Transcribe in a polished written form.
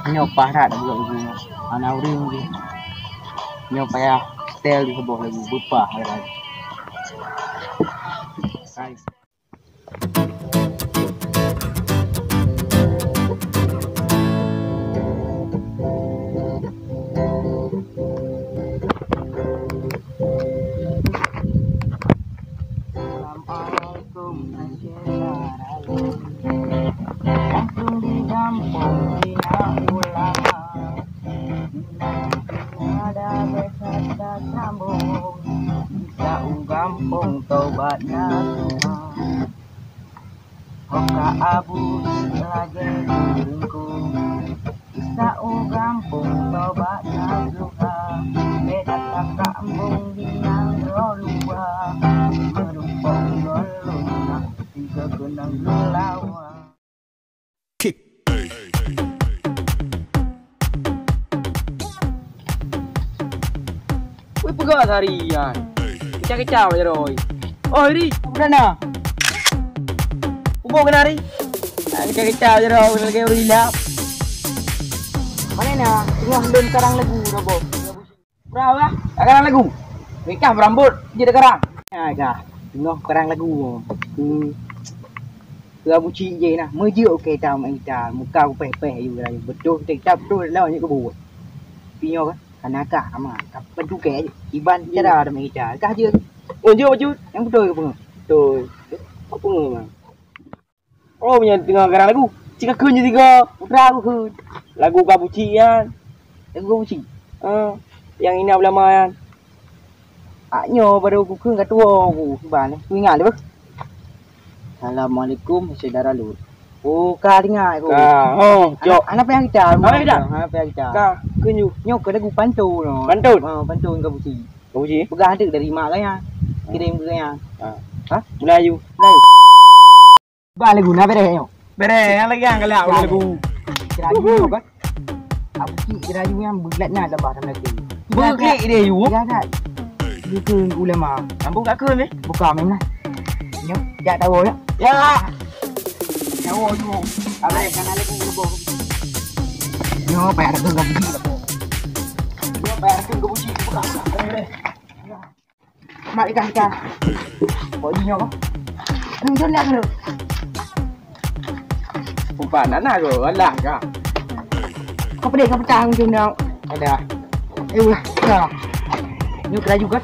Nyopa dah buat lagu anak uring ni. Nyopa ya style di sebuah lagu bepa lagi. Guys. Assalamualaikum langsung di kampung kampung tobat nasuha hoka abu lagi diriku bisa kampung tobat nasuha beda tak kampung dinang rolua merumpong goluna tiga gunung gelawa kick. Wih pegas harian kecau je rồi. Ôi đi, udah na. Ubo kena ri. Kecau je rồi, kau rilap. Mana na? Tengah don karang lagu dah bo. Berapa? Karang lagu. Mereka berambut je dah karang. Ha kah. Tengah karang lagu. Kau buci je nah. Meje okey tau main gitar. Muka aku peh-peh juga dah. Betul, betul lah ni kau buat. Pinyo kan? Kanaka ama kapan tu ke iban cara ada meja kah je baju yang betul ke pengen betul apa pengen oh punya tengah garang lagu jika kunci tiga putra aku kun lagu kabucian lagu kabuci yang ini belama kan aknyo baru aku kun kat tua aku iban aku ingat dah. Assalamualaikum saudara lu. Oh, kah dengar aku. Jok. Anak yang kita. Anak yang kita. Kah, kunyu. Nyok ke lagu pantun no. Pantun. Pantun kabuci. Kabuci. Pegah ada dari mak kaya. Kirim ke kaya. Hah? Melayu. Ba lagu na bere nyok. Bere yang lagi yang kalak lagu. Kirayu kan. Kabuci kirayu yang bulatnya ada bah dalam lagu. Bulat dia you. Ya dah. Itu ulama. Kampung kat ke ni? Buka memang. Nyok, jak tahu ya. Ya. Oh, you. Abai kana lagu boh. Yo, bayar ke gabuji lah boh. Yo, bayar ke gabuji buka. Mak ikan ikan. Boh nyo ko. Nang nak lu. Umpan nana ko, alah ka. Kau pedih kau petang macam nak. Ada. Eh, ya. Nyo kena juga.